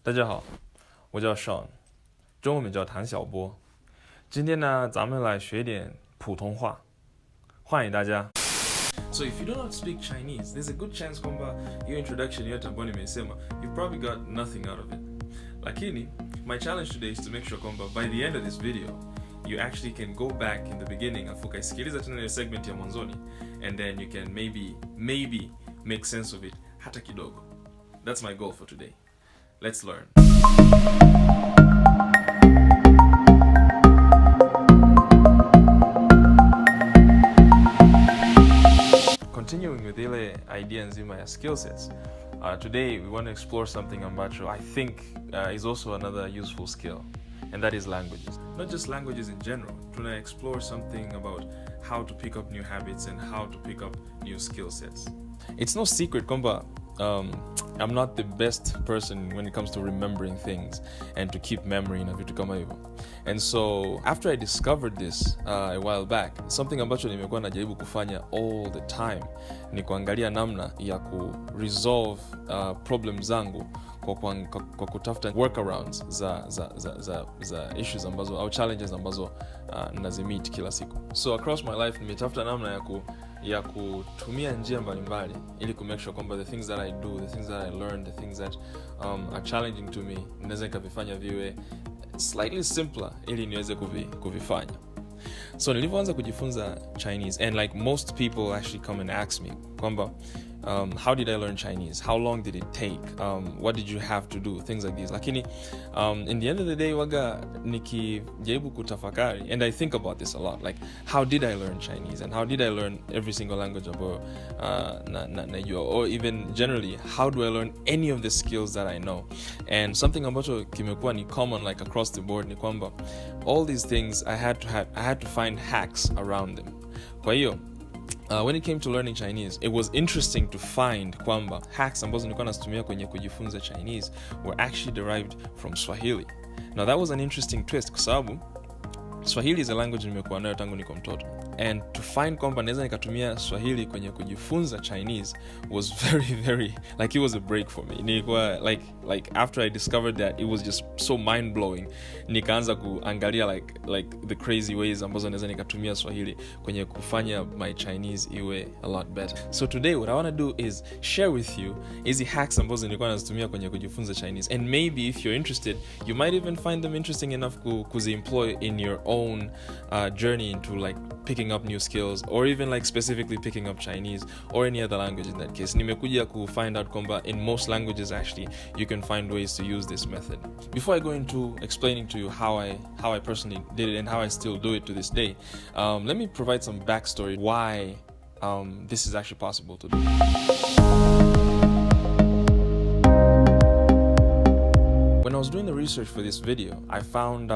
大家好，我叫 Sean， 中文名叫谭小波。今天呢，咱们来学点普通话，欢迎大家。So if you don't speak Chinese, there's a good chance kwamba your introduction yote ambayo nimesema, you probably got nothing out of it. Lakini, my challenge today is to make sure kwamba by the end of this video, you actually can go back in the beginning afu ukaisikiliza tena ile segment ya mwanzoni, and then you can maybe make sense of it hata kidogo. That's my goal for today. Let's learn. Continuing with ile idea nzima ya skill sets, today we want to explore something ambacho I think is also another useful skill, and that is languages. Not just languages in general. Tuna explore something about how to pick up new habits and how to pick up new skill sets. It's no secret kwamba I'm not the best person when it comes to remembering things and to keep memory na vitu kama hivyo. And so after I discovered this a while back, something ambacho nimekuwa najaribu kufanya all the time ni kuangalia namna ya resolve problems zangu kwa kutafuta workarounds za issues ambazo au challenges ambazo nazimit kila siku. So across my life nimetafuta namna ya kutumia njia mbalimbali ili kumake sure kwamba the things that I do, the things that I learn, the things that are challenging to me, naweza nikavifanya viwe slightly simpler ili niweze kuvifanya. So nilivyoanza kujifunza Chinese, and like most people actually come and ask me kwamba how did I learn Chinese? How long did it take? What did you have to do? Things like these. Lakini in the end of the day waga nikijaribu kutafakari, and I think about this a lot, like how did I learn Chinese and how did I learn every single language ambayo najua, or even generally how do I learn any of the skills that I know? And something ambacho kimekuwa ni common like across the board ni kwamba all these things I had to find hacks around them. Kwa hiyo when it came to learning Chinese, it was interesting to find kwamba hacks ambazo nilikuwa nazitumia kwenye kujifunza Chinese were actually derived from Swahili. Now that was an interesting twist kwa sababu Swahili is a language nimekuwa nayo tangu niko mtoto, and to find kwamba naweza nikatumia Swahili kwenye kujifunza Chinese was very like it was a break for me. Nilikuwa like after I discovered that, it was just so mind blowing. Nikaanza kuangalia like the crazy ways ambazo naweza nikatumia Swahili kwenye kufanya my Chinese iwe a lot better. So today what I want to do is share with you hizi hacks ambazo nilikuwa nazitumia kwenye kujifunza Chinese, and maybe if you're interested, you might even find them interesting enough kuzi-employ in your own journey into like picking up new skills, or even like specifically picking up Chinese or any other language in that case. Nimekuja ku find out kwamba in most languages actually you can find ways to use this method. Before I go into explaining to you how I personally did it and how I still do it to this day, let me provide some backstory why this is actually possible to do. When I was doing the research for this video, I found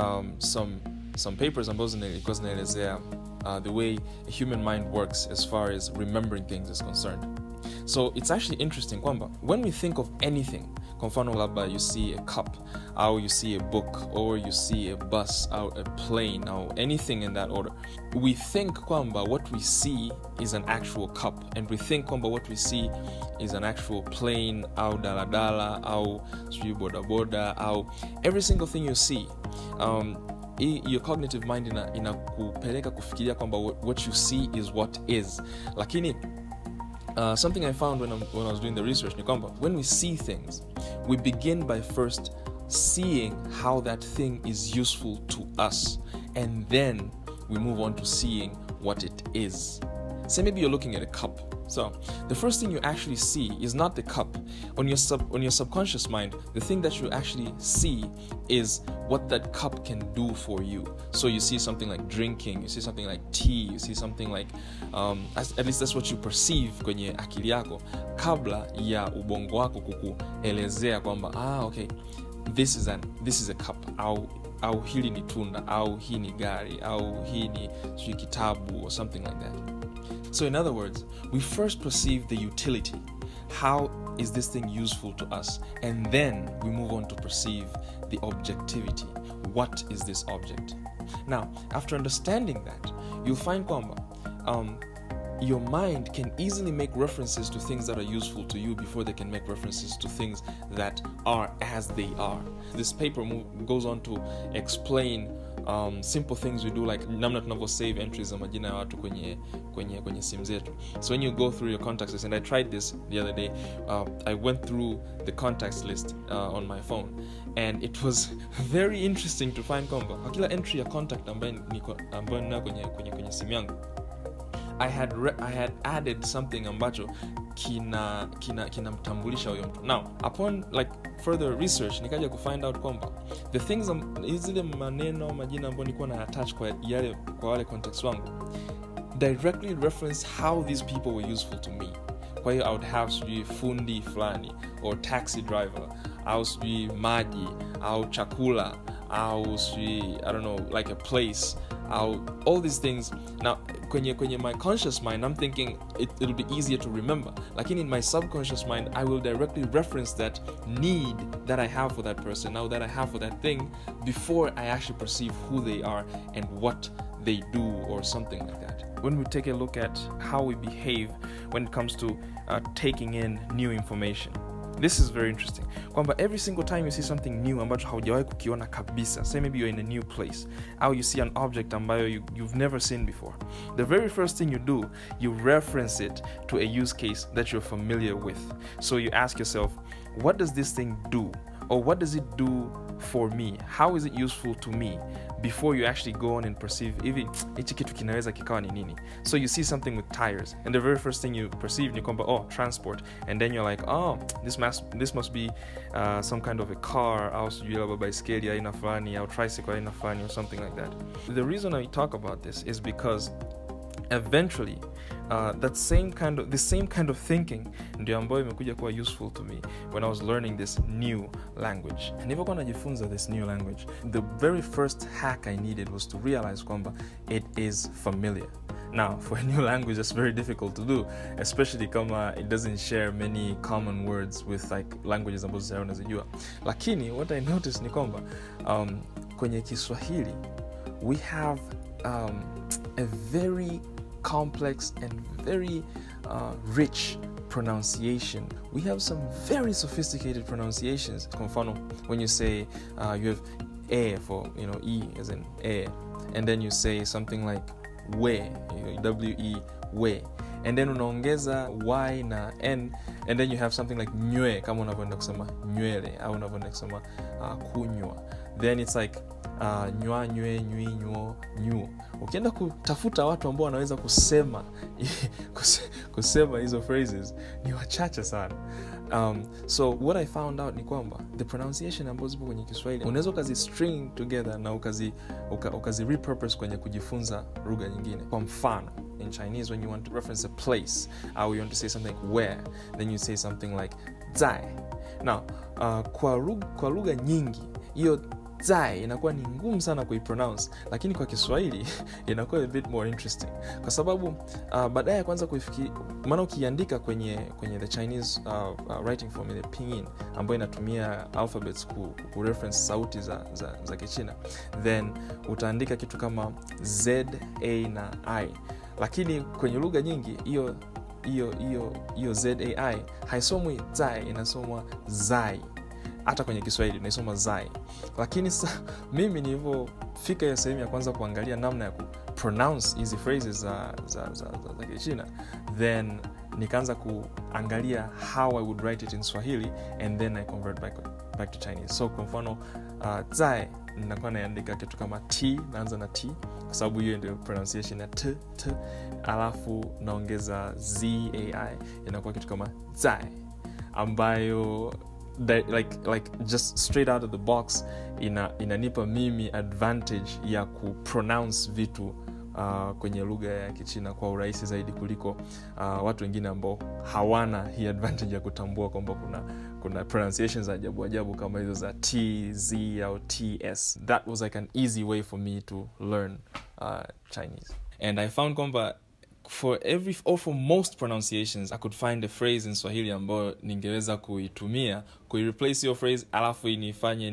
some papers ambazo nilikuwa zinaelezea the way a human mind works as far as remembering things is concerned. So it's actually interesting kwamba when we think of anything, kwa mfano labda you see a cup, or you see a book, or you see a bus, or a plane, or anything in that order, we think kwamba what we see is an actual cup, and we think kwamba what we see is an actual plane, au daladala, au bodaboda, au every single thing you see. Your cognitive mind inakupeleka kufikiria kwamba what you see is what is. Lakini something I found when I was doing the research ni kwamba when we see things, we begin by first seeing how that thing is useful to us, and then we move on to seeing what it is. Say maybe you're looking at a cup. So the first thing you actually see is not the cup. On your subconscious mind, the thing that you actually see is what that cup can do for you. So you see something like drinking, you see something like tea, you see something like at least that's what you perceive kwenye akili yako kabla ya ubongo wako kukuelezea kwamba okay, this is a cup, au hili ni tunda, au hii ni gari, au hii ni kitabu, or something like that. So in other words, we first perceive the utility. How is this thing useful to us? And then we move on to perceive the objectivity. What is this object? Now, after understanding that, you'll find kwamba your mind can easily make references to things that are useful to you before they can make references to things that are as they are. This paper goes on to explain simple things we do, like namna tunavyo save entries za majina ya watu kwenye simu zetu. So when you go through your contacts list, and I tried this the other day, I went through the contacts list on my phone, and it was very interesting to find kwamba kwa kila entry ya contact ambayo nina kwenye simu yangu, I had added something ambacho kinamtambulisha huyo mtu. Now, upon like further research, nikaja kufind out kwamba the things zile maneno majina ambayo nilikuwa na attach kwa wale contacts wangu directly reference how these people were useful to me. Kwa hiyo I would have sijui fundi fulani, or taxi driver, au sijui maji, au chakula, au sijui I don't know, like a place, all these things. Now kwenye my conscious mind I'm thinking it'll be easier to remember, like in my subconscious mind I will directly reference that need that I have for that person, now that I have for that thing, before I actually perceive who they are and what they do or something like that. When we take a look at how we behave when it comes to taking in new information, this is very interesting. Kwamba every single time you see something new ambacho haujawahi kukiona kabisa, say maybe you're in a new place, or you see an object ambayo you've never seen before, the very first thing you do, you reference it to a use case that you're familiar with. So you ask yourself, what does this thing do? Or what does it do for me? How is it useful to me? Before you actually go on and perceive hivi hichi kitu kinaweza kikawa ni nini. So you see something with tires, and the very first thing you perceive ni kwamba transport, and then you're like, this must be some kind of a car, au sijui labda baiskeli aina fulani, au tricycle aina fulani, or something like that. The reason I talk about this is because eventually the same kind of thinking ndio ambayo imekuja kuwa useful to me when I was learning this new language. Nilipokuwa najifunza this new language, the very first hack I needed was to realize kwamba it is familiar. Now, for a new language, that's very difficult to do, especially kama it doesn't share many common words with like languages ambazo sasa unazijua. Lakini what I noticed ni kwamba kwenye Kiswahili we have a very complex and very rich pronunciation. We have some very sophisticated pronunciations. Kwa mfano, when you say you have a for, e as in a, and then you say something like we, we, we, and then unaongeza y na n, and then you have something like nywe, kama unavyoenda kusema nywele au unavyoenda kusema kunywa. Then it's like nywa, nywe, nywi, nywo, nyu. Ukienda kutafuta watu ambao wanaweza kusema hizo phrases ni wachache sana. So what I found out ni kwamba the pronunciation ambazo zipo kwenye Kiswahili unaweza ukazi string together na ukazi repurpose kwenye kujifunza lugha nyingine. Kwa mfano, in Chinese, when you want to reference a place, or you want to say something like where, then you say something like zai. Now, kwa lugha nyingi hiyo zai inakuwa ni ngumu sana kuipronounce, lakini kwa Kiswahili inakuwa a bit more interesting, kwa sababu baadaye kwanza kuifikiri, maana ukiandika kwenye the Chinese writing form, ile pinyin ambayo inatumia alphabets ku reference sauti za Kichina, then utaandika kitu kama z, a na i, lakini kwenye lugha nyingi hiyo z, a, i haisomwi zai, inasomwa zai. Hata kwenye Kiswahili inaisoma zai. Lakini mimi nilipofika hiyo sehemu ya kwanza kuangalia namna ya kupronounce hizi phrases za Kichina, then nikaanza kuangalia how I would write it in Swahili, and then I convert back to Chinese. So kwa mfano zai ninakuwa naandika kitu kama t, naanza na t kwa sababu hiyo ndio pronunciation ya t, alafu naongeza z, a, i, inakuwa kitu kama zai, ambayo like just straight out of the box inanipa mimi advantage ya kupronounce vitu kwenye lugha ya Kichina kwa urahisi zaidi kuliko watu wengine ambao hawana hii advantage ya kutambua kwamba kuna pronunciations za ajabu kama hizo za t, z au ts. That was like an easy way for me to learn Chinese, and I found kwamba for most pronunciations I could find a phrase in Swahili ambayo ningeweza kuitumia kuireplace your phrase, alafu inifanye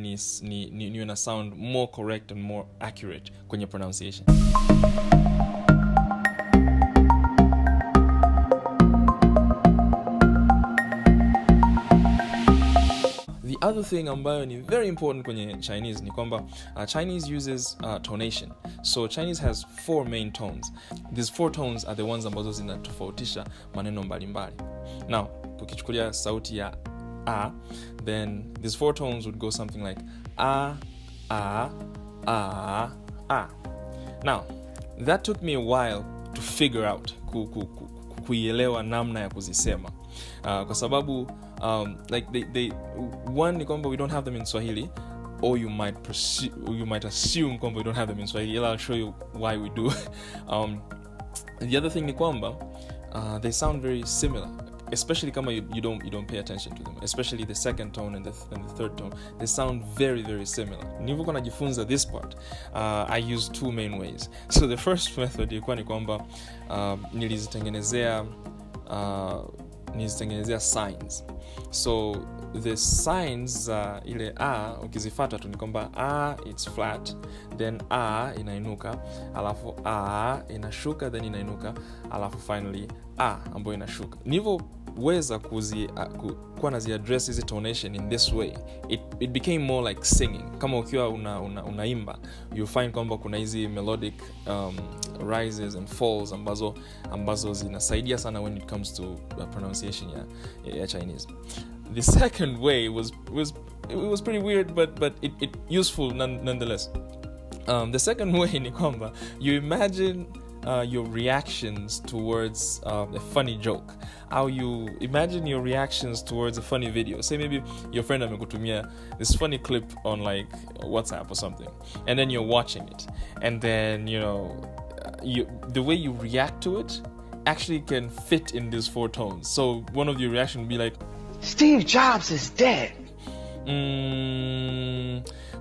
niwe na sound more correct and more accurate kwenye pronunciation. thing ambayo ni very important kwenye Chinese ni kwamba Chinese uses tonation. So Chinese has 4 main tones. These 4 tones are the ones ambazo zinatofautisha maneno mbalimbali. Now, tukichukulia sauti ya a, then these 4 tones would go something like a, a, a, a. Now, that took me a while to figure out, kuielewa namna ya kuzisema. Kwa sababu like they one ni kwamba we don't have them in Swahili, or you might assume kwamba we don't have them in Swahili. I'll show you why we do. The other thing ni kwamba they sound very similar, especially kama you don't pay attention to them, especially the second tone and the third tone. They sound very, very similar. Nilipokuwa najifunza this part, I used 2 main ways. So the first method ilikuwa ni kwamba nilizitengenezea signs. So the signs ile a ukizifuata tu ni kwamba a it's flat, then a inainuka, alafu a inashuka, then inainuka, alafu finally a ambayo inashuka. Nilivyoweza kuwa nazi-address hizi tonation in this way, it became more like singing. Kama ukiwa unaimba, you find kwamba kuna hizi melodic rises and falls ambazo zinasaidia sana when it comes to pronunciation ya Chinese. The second way was pretty weird, but it useful nonetheless. The second way ni kwamba you imagine your reactions towards a funny joke. How you imagine your reactions towards a funny video. Say maybe your friend amekutumia this funny clip on like WhatsApp or something, and then you're watching it, and then the way you react to it actually can fit in these 4 tones. So one of your reactions would be like, Steve Jobs is dead.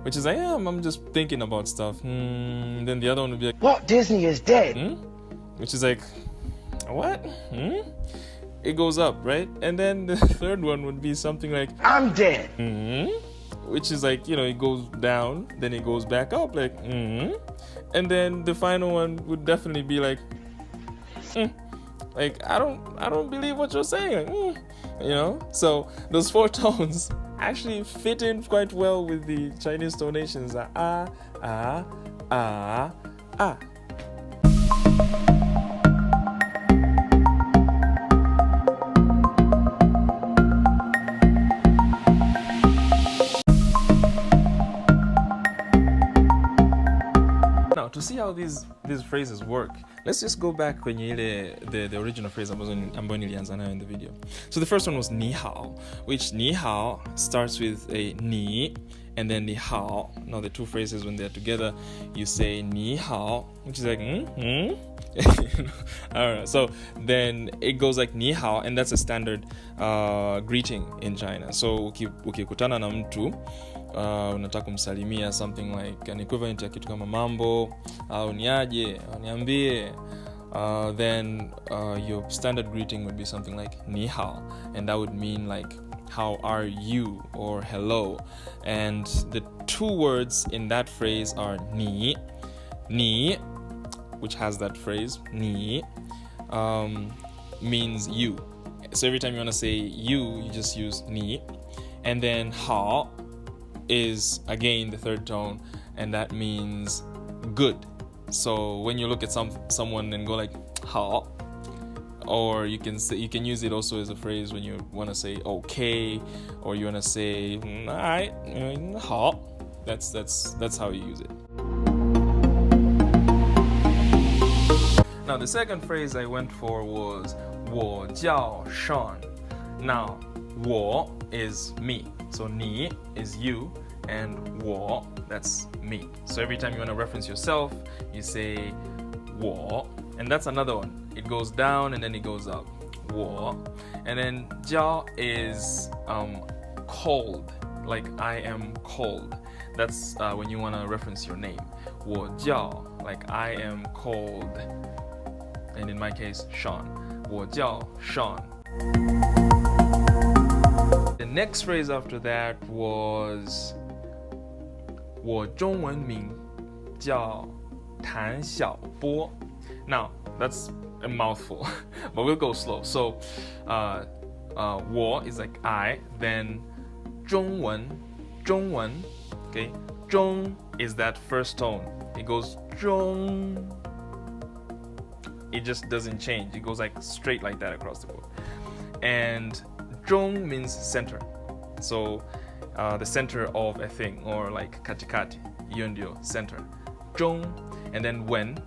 Which is like, yeah, I'm just thinking about stuff. Then the other one would be like, Walt Disney is dead. Which is like, what? It goes up, right? And then the third one would be something like, I'm dead. Which is like, it goes down, then it goes back up, like, And then the final one would definitely be like, like, I don't believe what you're saying. So those 4 tones actually fit in quite well with the Chinese tonations. A, a, a, a. Now, to see how these phrases work, let's just go back kwenye the original phrase ambayo nilianza nayo in the video. So the first one was ni hao, which ni hao starts with a ni and then ni hao. Now the 2 phrases, when they're together, you say ni hao, which is like Alright, so then it goes like ni hao, and that's a standard greeting in China. So ukikutana na mtu unataka kumsalimia, something like an equivalent ya kitu kama mambo au niaje au niambie, then your standard greeting would be something like ni hao, and that would mean like how are you or hello. And the 2 words in that phrase are ni, which has that phrase ni, means you. So every time you want to say you just use ni. And then hao is again the 3rd tone, and that means good. So when you look at someone and go like hao, or you can use it also as a phrase when you want to say okay, or you want to say alright, hao. That's how you use it. Now the second phrase I went for was 我叫 Sean. Now 我 is me, so ni is you, and 我 that's me. So every time you want to reference yourself, you say 我, and that's another one. It goes down and then it goes up. 我, and then 叫 is cold, like I am cold. That's when you want to reference your name. 我叫, like I am cold, and in my case, Sean. 我叫 Sean. The next phrase after that was 我中文名叫谭小波. Now, that's a mouthful, but we'll go slow. So, 我 is like I, then 中文 zhongwen, okay? Zhong is that first tone. It goes zhong. It just doesn't change. It goes like straight like that across the board. And zhong means center. So the center of a thing, or like katikati, yondio, center. Zhong, and then wen.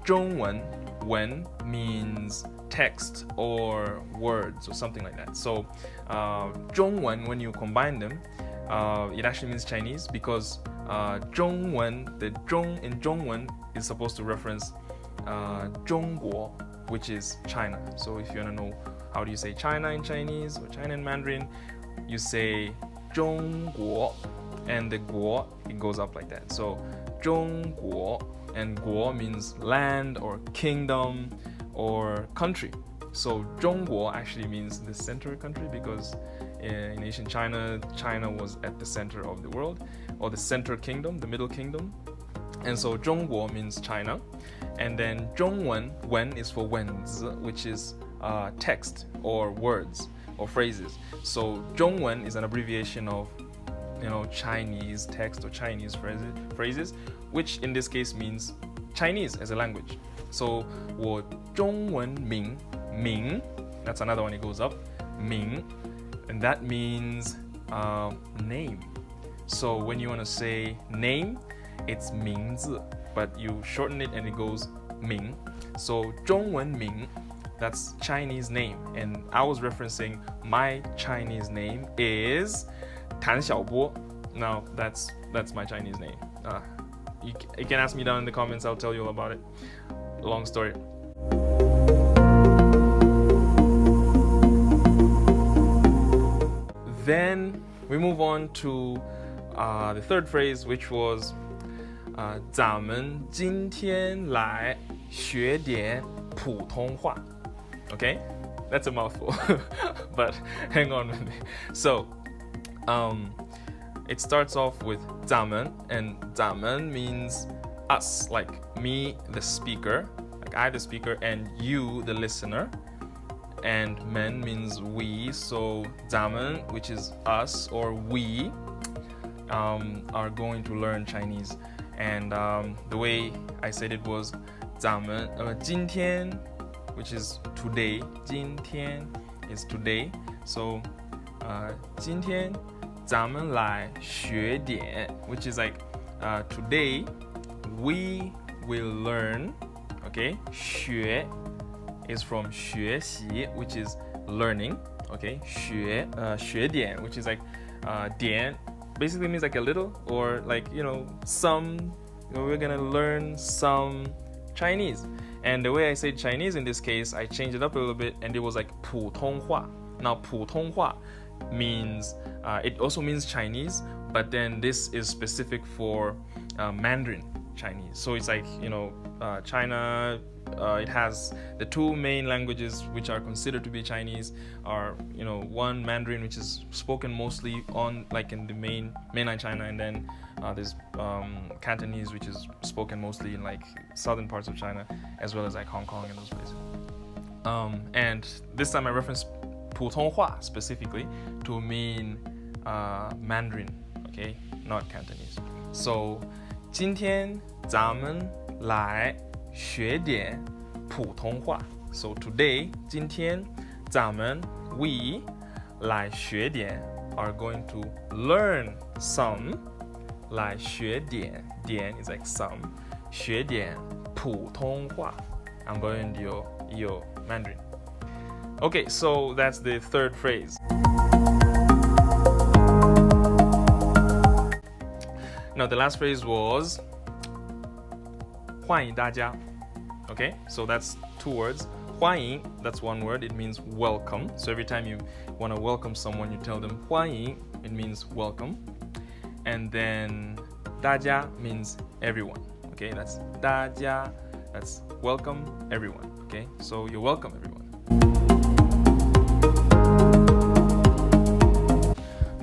Zhongwen, wen means text or words or something like that. So zhongwen, when you combine them, it actually means Chinese, because zhongwen, the zhong in zhongwen is supposed to reference Zhongguo, which is China. So if you want to know how do you say China in Chinese or China in Mandarin, you say Zhongguo, and the guo, it goes up like that. So Zhongguo, and guo means land or kingdom or country. So Zhongguo actually means the center country, because in ancient China, China was at the center of the world, or the center kingdom, the middle kingdom. And so Zhongguo means China. And then Zhongwen, wen is for wenzi, which is text or words or phrases. So Zhongwen is an abbreviation of, Chinese text or Chinese phrases, which in this case means Chinese as a language. So 我中文名, Ming, that's another one, it goes up, Ming, and that means name. So when you want to say name, it's 名字, but you shorten it and it goes Ming. So 中文名, that's Chinese name, and I was referencing my Chinese name is Tan Xiaobo. Now that's my Chinese name. You can ask me down in the comments, I'll tell you all about it. Long story. Then we move on to the third phrase, which was 咱们今天来学点普通话. Okay, that's a mouthful, but hang on with me. So, it starts off with 咱们, and 咱们 means us, like me, the speaker, like I, the speaker, and you, the listener. And 们 means we, so 咱们, which is us or we, are going to learn Chinese. And the way I said it was 咱们, 今天, which is today. 今天 is today. So 今天咱们来学点, which is like today we will learn. Okay, 学 is from 学习, which is learning. Okay, 学点, which is like 点 basically means like a little, or like some. We're gonna learn some Chinese. And the way I say Chinese in this case, I changed it up a little bit, and it was like 普通话. Now 普通话 means it also means Chinese, but then this is specific for Mandarin Chinese. So it's like China, it has the two main languages which are considered to be Chinese are one Mandarin, which is spoken mostly on like in the mainland China, and then there's Cantonese, which is spoken mostly in like southern parts of China, as well as like Hong Kong and those places. And this time I referenced 普通话 specifically to mean Mandarin, okay, not Cantonese. So 今天咱们来学点普通话. So today, 今天咱们 we 来学点 are going to learn some. 来学点 点 is like some. 学点普通话 I'm going to your Mandarin. Okay, so that's the third phrase. Now the last phrase was 欢迎大家. Okay, so that's two words. 欢迎, that's one word, it means welcome. So every time you want to welcome someone, you tell them 欢迎, it means welcome. And then 大家 means everyone. Okay, that's 大家, that's welcome everyone. Okay, so you're welcome everyone.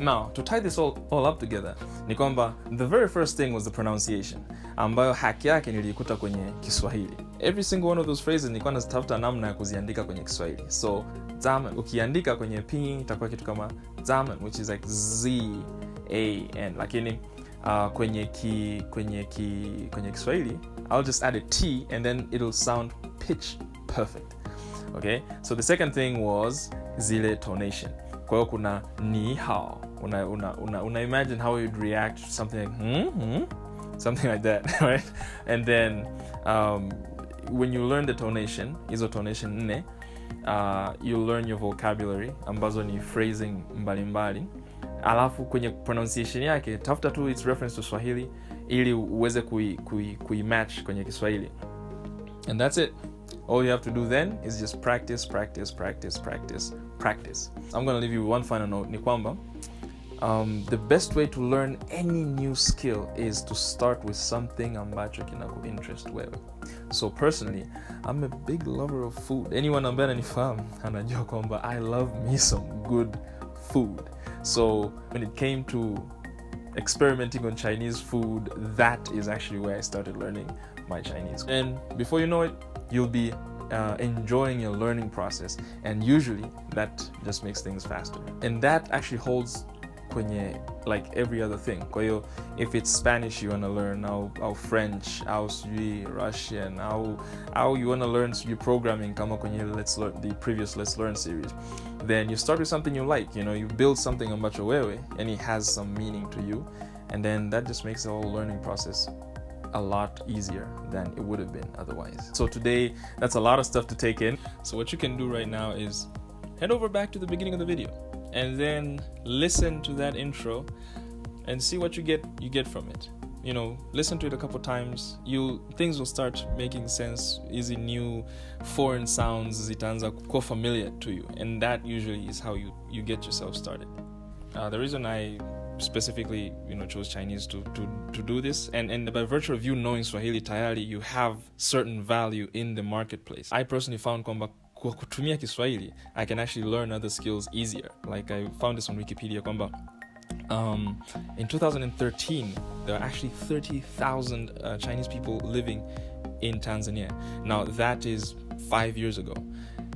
Now, to tie this all up together, ni kwamba the very first thing was the pronunciation, ambayo haki yake nilikuta kwenye Kiswahili. Every single one of those phrases nilikuwa nazitafuta namna ya kuziandika kwenye Kiswahili. So, 咱们 ukiandika kwenye pinyin itakuwa kitu kama 咱们, which is like Z A-N. Lakini kwenye Kiswahili, I'll just add a T and then it'll sound pitch perfect. Okay? So the second thing was zile tonation. Kwa hiyo kuna ni hao. Una imagine how you'd react to something like something like that, right? And then when you learn the tonation, hizo tonation nne, you'll learn your vocabulary ambazo ni phrasing mbalimbali. Alafu kwenye pronunciation yake tafuta tu its reference to Swahili ili uweze kui-match kwenye Kiswahili. And that's it. All you have to do then is just practice. I'm going to leave you with one final note. Ni kwamba the best way to learn any new skill is to start with something ambacho kinaku-interest wewe. So personally, I'm a big lover of food. Anyone ambaye ananifahamu anajua kwamba I love me some good food. So when it came to experimenting on Chinese food, that is actually where I started learning my Chinese. And before you know it, you'll be enjoying your learning process, and usually that just makes things faster. And that actually holds kwenye like every other thing. Kwa hiyo if it's Spanish you want to learn, how French, how Russian, how you want to learn programming kama kwenye the previous Let's Learn series, then you start with something you like, you build something ambacho wewe and it has some meaning to you, and then that just makes the whole learning process a lot easier than it would have been otherwise. So today, that's a lot of stuff to take in. So what you can do right now is head over back to the beginning of the video and then listen to that intro and see what you get from it. Listen to it a couple times. Things will start making sense. Easy new foreign sounds zitaanza kuwa familiar to you, and that usually is how you get yourself started. The reason I specifically chose Chinese to do this, and by virtue of you knowing Swahili tayari, you have certain value in the marketplace. I personally found kwamba kwa kutumia Kiswahili I can actually learn other skills easier. Like I found this on Wikipedia kwamba in 2013 there are actually 30,000 Chinese people living in Tanzania. Now that is 5 years ago,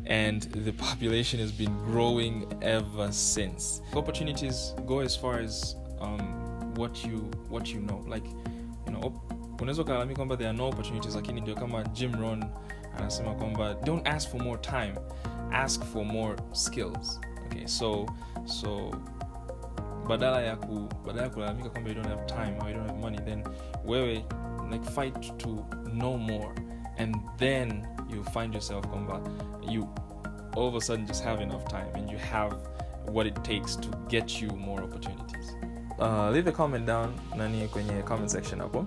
and the population has been growing ever since. Opportunities go as far as what you know. Like, unaweza kalalamika kwamba there are no opportunities, lakini ndio kama Jim Rohn anasema kwamba don't ask for more time, ask for more skills. Okay, so badala ya kulalamika kwamba you don't have time or you don't have money, then wewe like fight to know more, and then you find yourself kwamba you all of a sudden just have enough time and you have what it takes to get you more opportunities. Leave a comment down nani kwenye comment section hapo.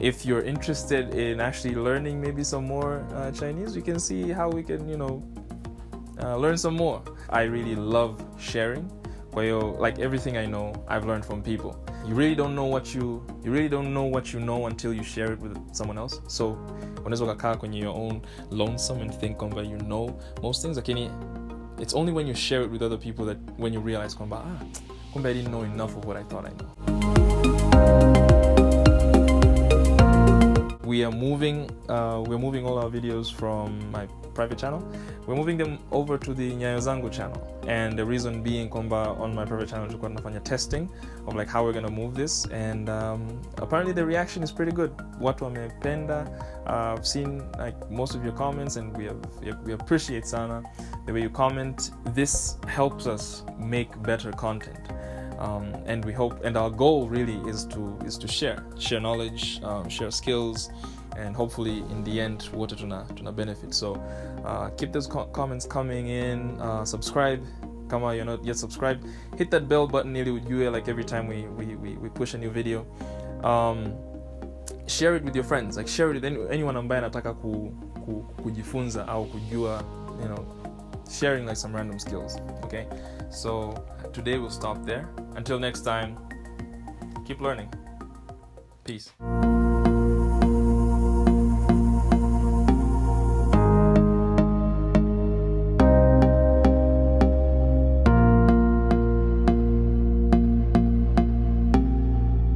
If you're interested in actually learning maybe some more Chinese, we can see how we can learn some more. I really love sharing. Kwa hiyo, like everything I know, I've learned from people. You really don't know what you know until you share it with someone else. So unaweza kukaa kwenye your own lonesome and think kwamba you know most things, lakini it's only when you share it with other people that when you realize kwamba kumbe I didn't know enough of what I thought I knew. We're moving all our videos from my private channel. We're moving them over to the NyayoZangu channel, and the reason being kwamba on my private channel tulikuwa tunafanya testing of like how we're going to move this, and apparently the reaction is pretty good. Watu wamependa. I've seen like most of your comments, and we appreciate sana the way you comment. This helps us make better content. And we hope, and our goal really is to share knowledge, share skills, and hopefully in the end wote tuna benefit. So keep those comments coming in. Subscribe kama you're not yet subscribed. Hit that bell button ili ujue like every time we push a new video. Share it with your friends, like share it with anyone ambaye anataka kujifunza au kujua, sharing like some random skills. Okay, so today we'll stop there. Until next time, keep learning. Peace.